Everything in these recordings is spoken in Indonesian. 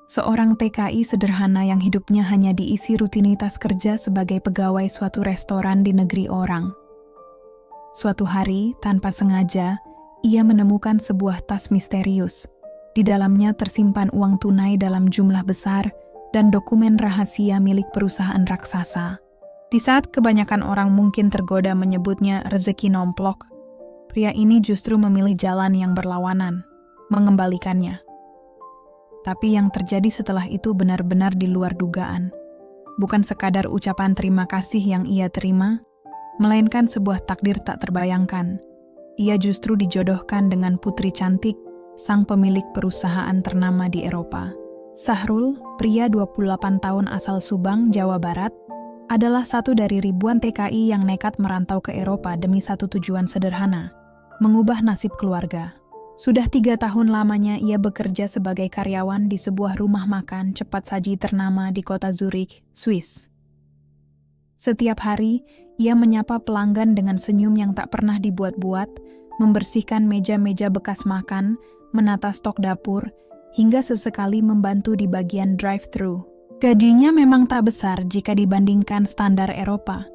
Seorang TKI sederhana yang hidupnya hanya diisi rutinitas kerja sebagai pegawai suatu restoran di negeri orang. Suatu hari, tanpa sengaja, ia menemukan sebuah tas misterius. Di dalamnya tersimpan uang tunai dalam jumlah besar dan dokumen rahasia milik perusahaan raksasa. Di saat kebanyakan orang mungkin tergoda menyebutnya rezeki nomplok, pria ini justru memilih jalan yang berlawanan, mengembalikannya. Tapi yang terjadi setelah itu benar-benar di luar dugaan. Bukan sekadar ucapan terima kasih yang ia terima, melainkan sebuah takdir tak terbayangkan. Ia justru dijodohkan dengan putri cantik, sang pemilik perusahaan ternama di Eropa. Sahrul, pria 28 tahun asal Subang, Jawa Barat, adalah satu dari ribuan TKI yang nekat merantau ke Eropa demi satu tujuan sederhana, mengubah nasib keluarga. Sudah 3 tahun lamanya ia bekerja sebagai karyawan di sebuah rumah makan cepat saji ternama di kota Zurich, Swiss. Setiap hari, ia menyapa pelanggan dengan senyum yang tak pernah dibuat-buat, membersihkan meja-meja bekas makan, menata stok dapur, hingga sesekali membantu di bagian drive-thru. Gajinya memang tak besar jika dibandingkan standar Eropa,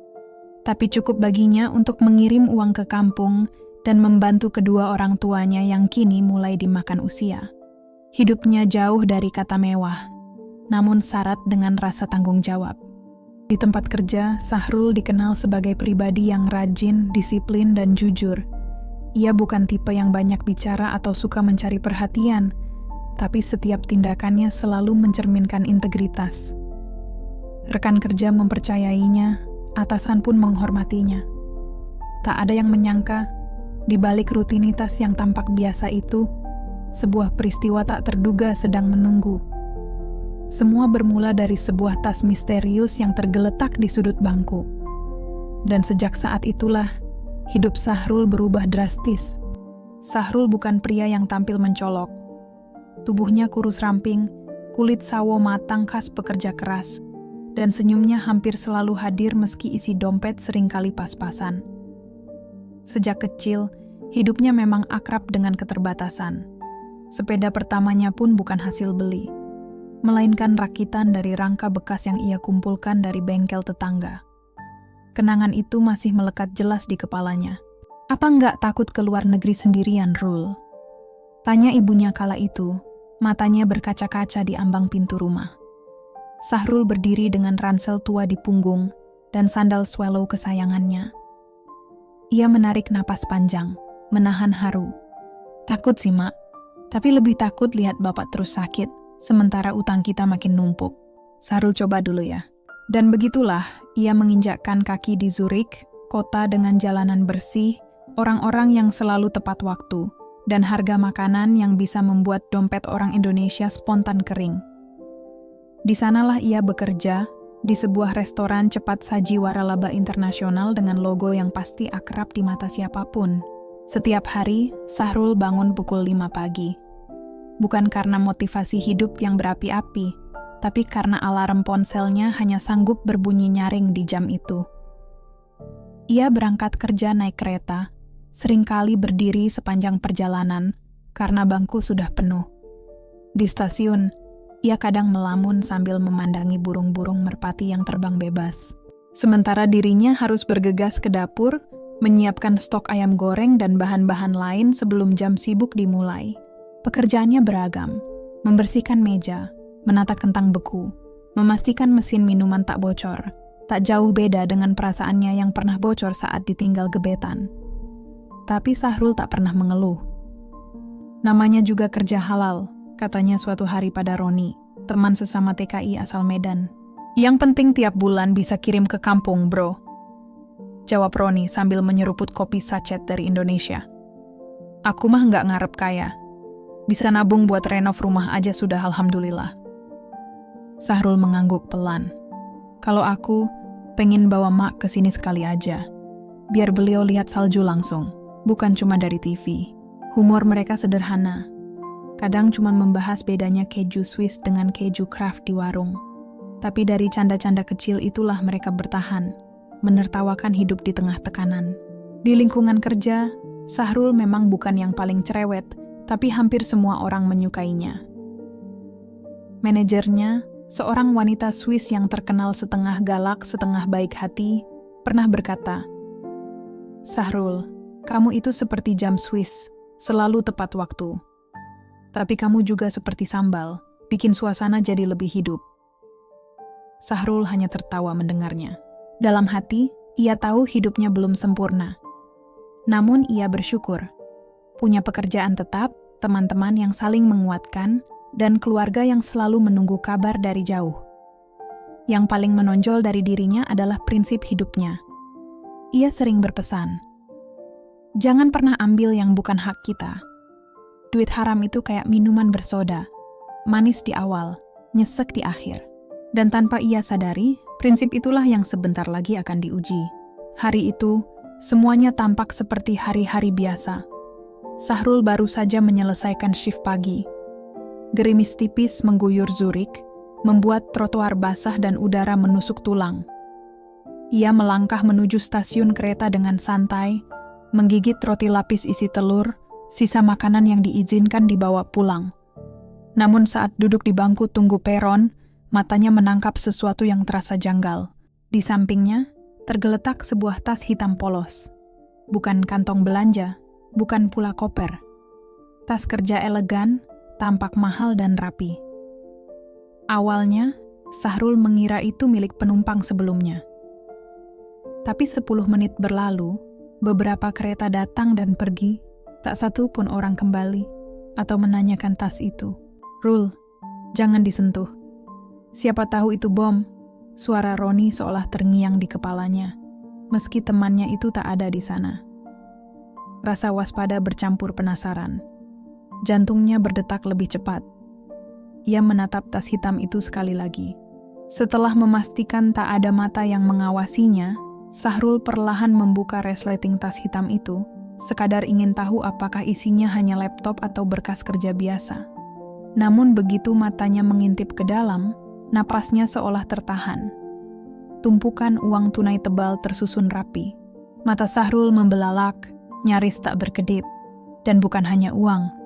tapi cukup baginya untuk mengirim uang ke kampung dan membantu kedua orang tuanya yang kini mulai dimakan usia. Hidupnya jauh dari kata mewah, namun syarat dengan rasa tanggung jawab. Di tempat kerja, Sahrul dikenal sebagai pribadi yang rajin, disiplin, dan jujur. Ia bukan tipe yang banyak bicara atau suka mencari perhatian, tapi setiap tindakannya selalu mencerminkan integritas. Rekan kerja mempercayainya, atasan pun menghormatinya. Tak ada yang menyangka, di balik rutinitas yang tampak biasa itu, sebuah peristiwa tak terduga sedang menunggu. Semua bermula dari sebuah tas misterius yang tergeletak di sudut bangku. Dan sejak saat itulah, hidup Sahrul berubah drastis. Sahrul bukan pria yang tampil mencolok. Tubuhnya kurus ramping, kulit sawo matang khas pekerja keras, dan senyumnya hampir selalu hadir meski isi dompet seringkali pas-pasan. Sejak kecil, hidupnya memang akrab dengan keterbatasan. Sepeda pertamanya pun bukan hasil beli, melainkan rakitan dari rangka bekas yang ia kumpulkan dari bengkel tetangga. Kenangan itu masih melekat jelas di kepalanya. "Apa nggak takut ke luar negeri sendirian, Rul?" tanya ibunya kala itu, matanya berkaca-kaca di ambang pintu rumah. Sahrul berdiri dengan ransel tua di punggung dan sandal swallow kesayangannya. Ia menarik napas panjang, menahan haru. "Takut sih, Mak. Tapi lebih takut lihat Bapak terus sakit, sementara utang kita makin numpuk." Sahrul coba dulu ya. Dan begitulah, ia menginjakkan kaki di Zurich, kota dengan jalanan bersih, orang-orang yang selalu tepat waktu, dan harga makanan yang bisa membuat dompet orang Indonesia spontan kering. Di sanalah ia bekerja, di sebuah restoran cepat saji waralaba internasional dengan logo yang pasti akrab di mata siapapun. Setiap hari, Sahrul bangun pukul 5 pagi. Bukan karena motivasi hidup yang berapi-api, tapi karena alarm ponselnya hanya sanggup berbunyi nyaring di jam itu. Ia berangkat kerja naik kereta, seringkali berdiri sepanjang perjalanan karena bangku sudah penuh. Di stasiun, ia kadang melamun sambil memandangi burung-burung merpati yang terbang bebas. Sementara dirinya harus bergegas ke dapur, menyiapkan stok ayam goreng dan bahan-bahan lain sebelum jam sibuk dimulai. Pekerjaannya beragam, membersihkan meja, menata kentang beku, memastikan mesin minuman tak bocor, tak jauh beda dengan perasaannya yang pernah bocor saat ditinggal gebetan. Tapi Sahrul tak pernah mengeluh. Namanya juga kerja halal, katanya suatu hari pada Roni, teman sesama TKI asal Medan. "Yang penting tiap bulan bisa kirim ke kampung, bro," jawab Roni sambil menyeruput kopi sachet dari Indonesia. "Aku mah nggak ngarep kaya. Bisa nabung buat renov rumah aja sudah alhamdulillah." Sahrul mengangguk pelan. "Kalau aku, pengen bawa Mak ke sini sekali aja. Biar beliau lihat salju langsung, bukan cuma dari TV." Humor mereka sederhana. Kadang cuma membahas bedanya keju Swiss dengan keju Kraft di warung. Tapi dari canda-canda kecil itulah mereka bertahan, menertawakan hidup di tengah tekanan. Di lingkungan kerja, Sahrul memang bukan yang paling cerewet, tapi hampir semua orang menyukainya. Manajernya, seorang wanita Swiss yang terkenal setengah galak, setengah baik hati, pernah berkata, "Sahrul, kamu itu seperti jam Swiss, selalu tepat waktu. Tapi kamu juga seperti sambal, bikin suasana jadi lebih hidup." Sahrul hanya tertawa mendengarnya. Dalam hati, ia tahu hidupnya belum sempurna. Namun ia bersyukur. Punya pekerjaan tetap, teman-teman yang saling menguatkan, dan keluarga yang selalu menunggu kabar dari jauh. Yang paling menonjol dari dirinya adalah prinsip hidupnya. Ia sering berpesan, "Jangan pernah ambil yang bukan hak kita. Duit haram itu kayak minuman bersoda, manis di awal, nyesek di akhir." Dan tanpa ia sadari, prinsip itulah yang sebentar lagi akan diuji. Hari itu, semuanya tampak seperti hari-hari biasa. Sahrul baru saja menyelesaikan shift pagi. Gerimis tipis mengguyur Zurich, membuat trotoar basah dan udara menusuk tulang. Ia melangkah menuju stasiun kereta dengan santai, menggigit roti lapis isi telur, sisa makanan yang diizinkan dibawa pulang. Namun saat duduk di bangku tunggu peron, matanya menangkap sesuatu yang terasa janggal. Di sampingnya, tergeletak sebuah tas hitam polos. Bukan kantong belanja, bukan pula koper. Tas kerja elegan, tampak mahal dan rapi. Awalnya, Sahrul mengira itu milik penumpang sebelumnya. Tapi 10 menit berlalu, beberapa kereta datang dan pergi, tak satu pun orang kembali atau menanyakan tas itu. "Rul, jangan disentuh. Siapa tahu itu bom," suara Roni seolah terngiang di kepalanya, meski temannya itu tak ada di sana. Rasa waspada bercampur penasaran. Jantungnya berdetak lebih cepat. Ia menatap tas hitam itu sekali lagi. Setelah memastikan tak ada mata yang mengawasinya, Sahrul perlahan membuka resleting tas hitam itu, sekadar ingin tahu apakah isinya hanya laptop atau berkas kerja biasa. Namun begitu matanya mengintip ke dalam, napasnya seolah tertahan. Tumpukan uang tunai tebal tersusun rapi. Mata Sahrul membelalak, nyaris tak berkedip. Dan bukan hanya uang.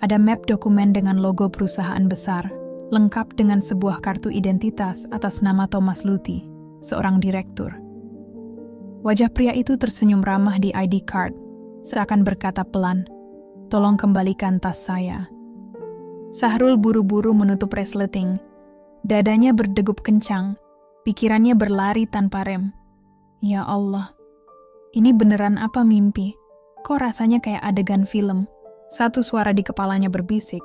Ada map dokumen dengan logo perusahaan besar, lengkap dengan sebuah kartu identitas atas nama Thomas Luthi, seorang direktur. Wajah pria itu tersenyum ramah di ID card, seakan berkata pelan, "Tolong kembalikan tas saya." Sahrul buru-buru menutup resleting. Dadanya berdegup kencang, pikirannya berlari tanpa rem. Ya Allah, ini beneran apa mimpi? Kok rasanya kayak adegan film? Satu suara di kepalanya berbisik,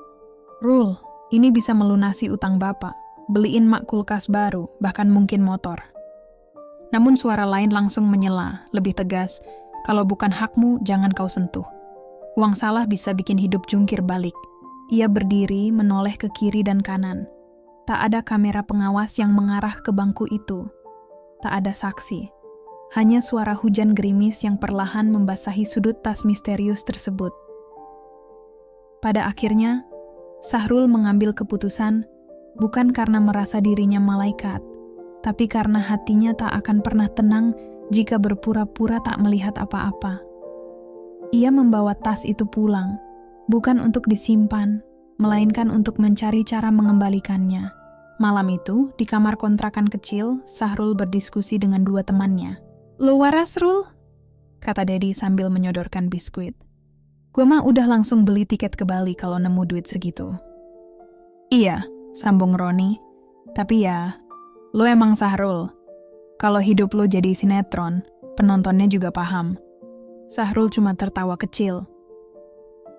"Rul, ini bisa melunasi utang bapak, beliin mak kulkas baru, bahkan mungkin motor." Namun suara lain langsung menyela, lebih tegas, "Kalau bukan hakmu, jangan kau sentuh. Uang salah bisa bikin hidup jungkir balik." Ia berdiri, menoleh ke kiri dan kanan. Tak ada kamera pengawas yang mengarah ke bangku itu. Tak ada saksi. Hanya suara hujan gerimis yang perlahan membasahi sudut tas misterius tersebut. Pada akhirnya, Sahrul mengambil keputusan bukan karena merasa dirinya malaikat, tapi karena hatinya tak akan pernah tenang jika berpura-pura tak melihat apa-apa. Ia membawa tas itu pulang, bukan untuk disimpan, melainkan untuk mencari cara mengembalikannya. Malam itu, di kamar kontrakan kecil, Sahrul berdiskusi dengan dua temannya. "Lo waras, Rul?" kata Dedi sambil menyodorkan biskuit. "Gue mah udah langsung beli tiket ke Bali kalau nemu duit segitu." "Iya," sambung Roni. "Tapi ya, lo emang Sahrul. Kalau hidup lo jadi sinetron, penontonnya juga paham." Sahrul cuma tertawa kecil.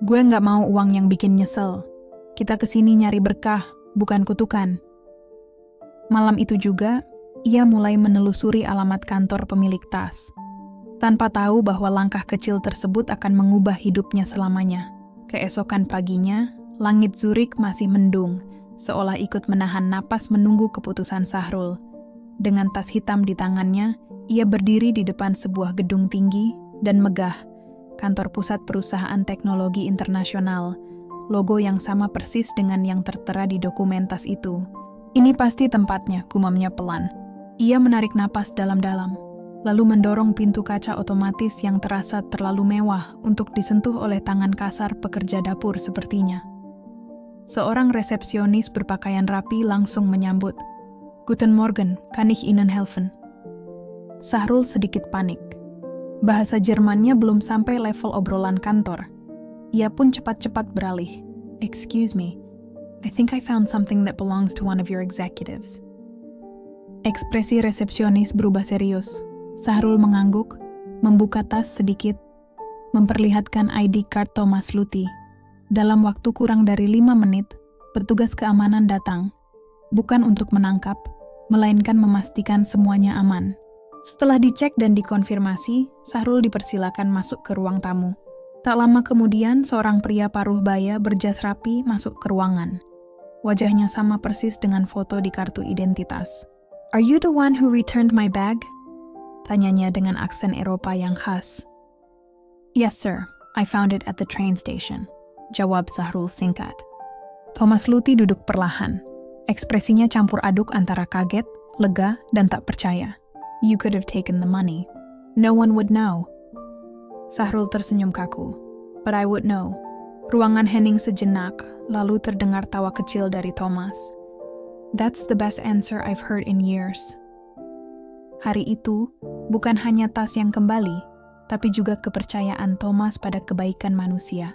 "Gue nggak mau uang yang bikin nyesel. Kita kesini nyari berkah, bukan kutukan." Malam itu juga, ia mulai menelusuri alamat kantor pemilik tas. Tanpa tahu bahwa langkah kecil tersebut akan mengubah hidupnya selamanya. Keesokan paginya, langit Zurich masih mendung, seolah ikut menahan napas menunggu keputusan Sahrul. Dengan tas hitam di tangannya, ia berdiri di depan sebuah gedung tinggi dan megah, kantor pusat perusahaan teknologi internasional, logo yang sama persis dengan yang tertera di dokumen tas itu. "Ini pasti tempatnya," gumamnya pelan. Ia menarik napas dalam-dalam, lalu mendorong pintu kaca otomatis yang terasa terlalu mewah untuk disentuh oleh tangan kasar pekerja dapur sepertinya. Seorang resepsionis berpakaian rapi langsung menyambut. Guten Morgen, kann ich Ihnen helfen? Sahrul sedikit panik. Bahasa Jermannya belum sampai level obrolan kantor. Ia pun cepat-cepat beralih. Excuse me, I think I found something that belongs to one of your executives. Ekspresi resepsionis berubah serius. Sahrul mengangguk, membuka tas sedikit, memperlihatkan ID card Thomas Luthi. Dalam waktu kurang dari 5 menit, petugas keamanan datang, bukan untuk menangkap, melainkan memastikan semuanya aman. Setelah dicek dan dikonfirmasi, Sahrul dipersilakan masuk ke ruang tamu. Tak lama kemudian, seorang pria paruh baya berjas rapi masuk ke ruangan. Wajahnya sama persis dengan foto di kartu identitas. "Are you the one who returned my bag?" Tanyanya dengan aksen Eropa yang khas. "Yes, sir. I found it at the train station," jawab Sahrul singkat. Thomas Luthi duduk perlahan. Ekspresinya campur aduk antara kaget, lega, dan tak percaya. "You could have taken the money. No one would know." Sahrul tersenyum kaku. "But I would know." Ruangan hening sejenak, lalu terdengar tawa kecil dari Thomas. "That's the best answer I've heard in years." Hari itu, bukan hanya tas yang kembali, tapi juga kepercayaan Thomas pada kebaikan manusia.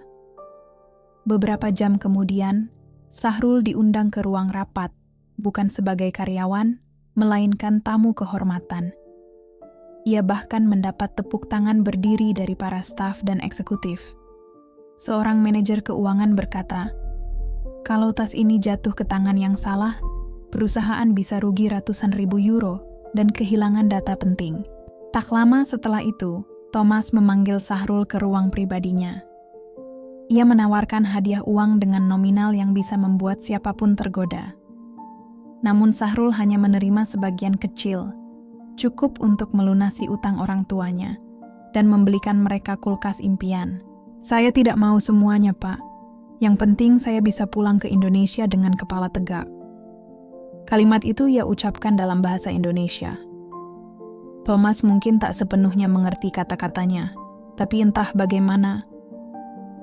Beberapa jam kemudian, Sahrul diundang ke ruang rapat, bukan sebagai karyawan, melainkan tamu kehormatan. Ia bahkan mendapat tepuk tangan berdiri dari para staf dan eksekutif. Seorang manajer keuangan berkata, "Kalau tas ini jatuh ke tangan yang salah, perusahaan bisa rugi ratusan ribu euro dan kehilangan data penting." Tak lama setelah itu, Thomas memanggil Sahrul ke ruang pribadinya. Ia menawarkan hadiah uang dengan nominal yang bisa membuat siapapun tergoda. Namun Sahrul hanya menerima sebagian kecil, cukup untuk melunasi utang orang tuanya, dan membelikan mereka kulkas impian. "Saya tidak mau semuanya, Pak. Yang penting saya bisa pulang ke Indonesia dengan kepala tegak." Kalimat itu ia ucapkan dalam bahasa Indonesia. Thomas mungkin tak sepenuhnya mengerti kata-katanya, tapi entah bagaimana,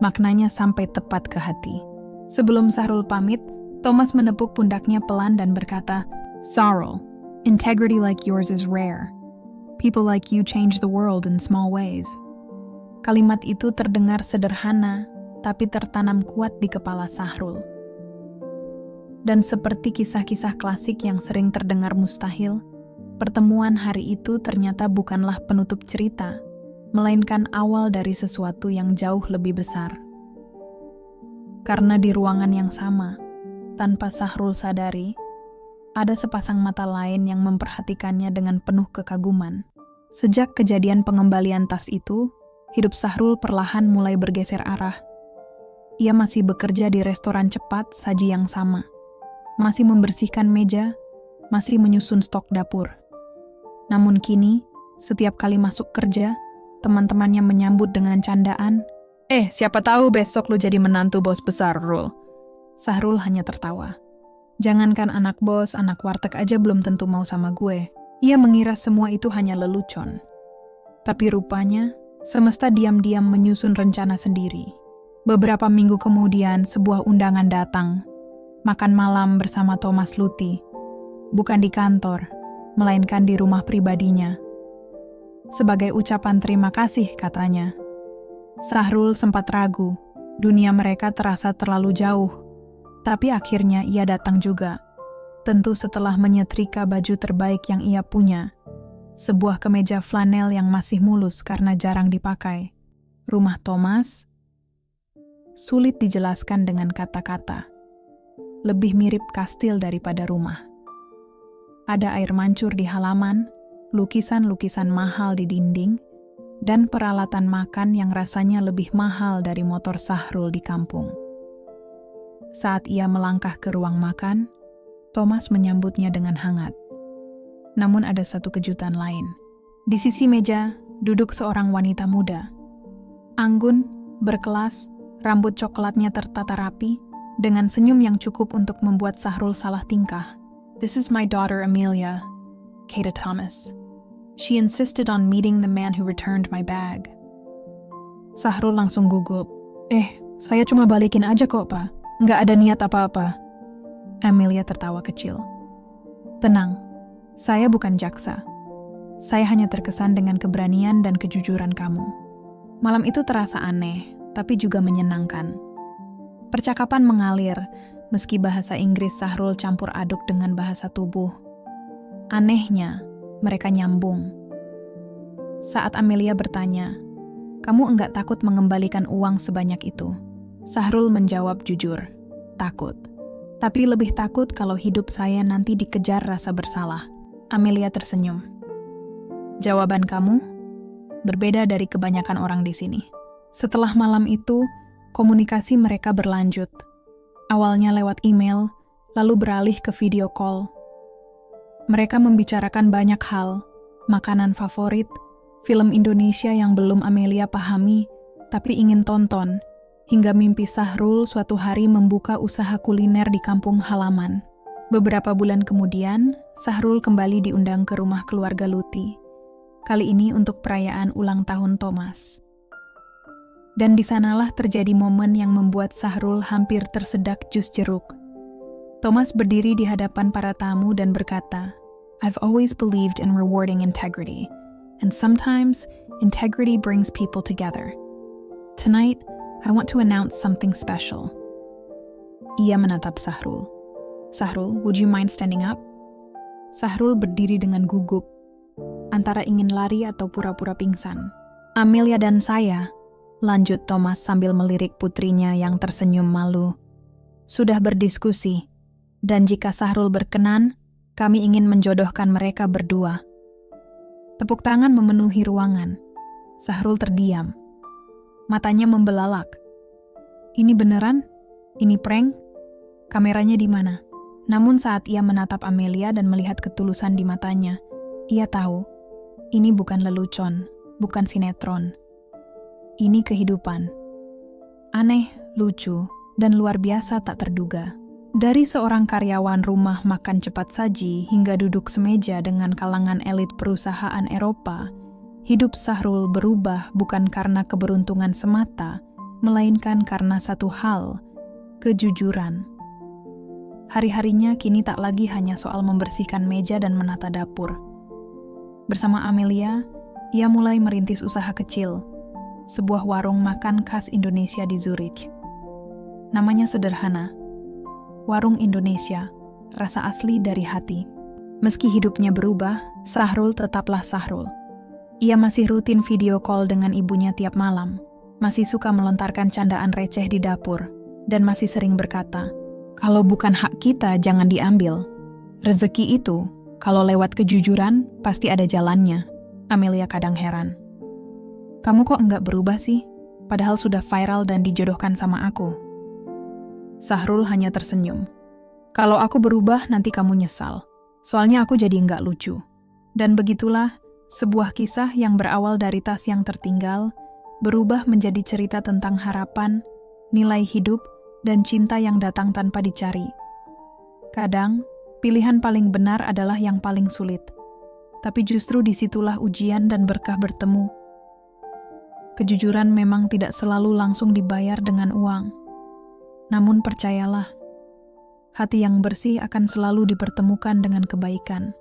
maknanya sampai tepat ke hati. Sebelum Sahrul pamit, Thomas menepuk pundaknya pelan dan berkata, "Sahrul, integrity like yours is rare. People like you change the world in small ways." Kalimat itu terdengar sederhana, tapi tertanam kuat di kepala Sahrul. Dan seperti kisah-kisah klasik yang sering terdengar mustahil, pertemuan hari itu ternyata bukanlah penutup cerita, melainkan awal dari sesuatu yang jauh lebih besar. Karena di ruangan yang sama, tanpa Sahrul sadari, ada sepasang mata lain yang memperhatikannya dengan penuh kekaguman. Sejak kejadian pengembalian tas itu, hidup Sahrul perlahan mulai bergeser arah. Ia masih bekerja di restoran cepat saji yang sama, masih membersihkan meja, masih menyusun stok dapur. Namun kini, setiap kali masuk kerja, teman-temannya menyambut dengan candaan, "Siapa tahu besok lu jadi menantu bos besar, Rul." Sahrul hanya tertawa. Jangankan anak bos, anak warteg aja belum tentu mau sama gue. Ia mengira semua itu hanya lelucon. Tapi rupanya, semesta diam-diam menyusun rencana sendiri. Beberapa minggu kemudian, sebuah undangan datang. Makan malam bersama Thomas Luthi. Bukan di kantor, melainkan di rumah pribadinya. Sebagai ucapan terima kasih, katanya. Sahrul sempat ragu, dunia mereka terasa terlalu jauh. Tapi akhirnya ia datang juga. Tentu setelah menyetrika baju terbaik yang ia punya. Sebuah kemeja flanel yang masih mulus karena jarang dipakai. Rumah Thomas sulit dijelaskan dengan kata-kata. Lebih mirip kastil daripada rumah. Ada air mancur di halaman, lukisan-lukisan mahal di dinding, dan peralatan makan yang rasanya lebih mahal dari motor Sahrul di kampung. Saat ia melangkah ke ruang makan, Thomas menyambutnya dengan hangat. Namun ada satu kejutan lain. Di sisi meja, duduk seorang wanita muda. Anggun, berkelas, rambut coklatnya tertata rapi, dengan senyum yang cukup untuk membuat Sahrul salah tingkah. "This is my daughter Amelia, Kata Thomas. She insisted on meeting the man who returned my bag." Sahrul langsung gugup. Saya cuma balikin aja kok, Pak. Nggak ada niat apa-apa. Amelia tertawa kecil. Tenang, saya bukan jaksa. Saya hanya terkesan dengan keberanian dan kejujuran kamu. Malam itu terasa aneh, tapi juga menyenangkan. Percakapan mengalir, meski bahasa Inggris Sahrul campur aduk dengan bahasa tubuh. Anehnya, mereka nyambung. Saat Amelia bertanya, "Kamu enggak takut mengembalikan uang sebanyak itu?" Sahrul menjawab jujur, "Takut. Tapi lebih takut kalau hidup saya nanti dikejar rasa bersalah." Amelia tersenyum. "Jawaban kamu berbeda dari kebanyakan orang di sini." Setelah malam itu, komunikasi mereka berlanjut. Awalnya lewat email, lalu beralih ke video call. Mereka membicarakan banyak hal, makanan favorit, film Indonesia yang belum Amelia pahami, tapi ingin tonton, hingga mimpi Sahrul suatu hari membuka usaha kuliner di kampung halaman. Beberapa bulan kemudian, Sahrul kembali diundang ke rumah keluarga Luti. Kali ini untuk perayaan ulang tahun Thomas. Dan di sanalah terjadi momen yang membuat Sahrul hampir tersedak jus jeruk. Thomas berdiri di hadapan para tamu dan berkata, "I've always believed in rewarding integrity, and sometimes integrity brings people together. Tonight, I want to announce something special." Ia menatap Sahrul. "Sahrul, would you mind standing up?" Sahrul berdiri dengan gugup, antara ingin lari atau pura-pura pingsan. "Amelia dan saya," lanjut Thomas sambil melirik putrinya yang tersenyum malu, "sudah berdiskusi, dan jika Sahrul berkenan, kami ingin menjodohkan mereka berdua." Tepuk tangan memenuhi ruangan. Sahrul terdiam. Matanya membelalak. Ini beneran? Ini prank? Kameranya di mana? Namun saat ia menatap Amelia dan melihat ketulusan di matanya, ia tahu, ini bukan lelucon, bukan sinetron. Ini kehidupan. Aneh, lucu, dan luar biasa tak terduga. Dari seorang karyawan rumah makan cepat saji hingga duduk semeja dengan kalangan elit perusahaan Eropa, hidup Sahrul berubah bukan karena keberuntungan semata, melainkan karena satu hal, kejujuran. Hari-harinya kini tak lagi hanya soal membersihkan meja dan menata dapur. Bersama Amelia, ia mulai merintis usaha kecil, sebuah warung makan khas Indonesia di Zurich. Namanya sederhana, Warung Indonesia, rasa asli dari hati. Meski hidupnya berubah, Sahrul tetaplah Sahrul. Ia masih rutin video call dengan ibunya tiap malam, masih suka melontarkan candaan receh di dapur, dan masih sering berkata, "Kalau bukan hak kita, jangan diambil. Rezeki itu, kalau lewat kejujuran, pasti ada jalannya." Amelia kadang heran. "Kamu kok enggak berubah sih? Padahal sudah viral dan dijodohkan sama aku." Sahrul hanya tersenyum. "Kalau aku berubah, nanti kamu nyesal. Soalnya aku jadi enggak lucu." Dan begitulah, sebuah kisah yang berawal dari tas yang tertinggal, berubah menjadi cerita tentang harapan, nilai hidup, dan cinta yang datang tanpa dicari. Kadang, pilihan paling benar adalah yang paling sulit. Tapi justru disitulah ujian dan berkah bertemu. Kejujuran memang tidak selalu langsung dibayar dengan uang. Namun percayalah, hati yang bersih akan selalu dipertemukan dengan kebaikan.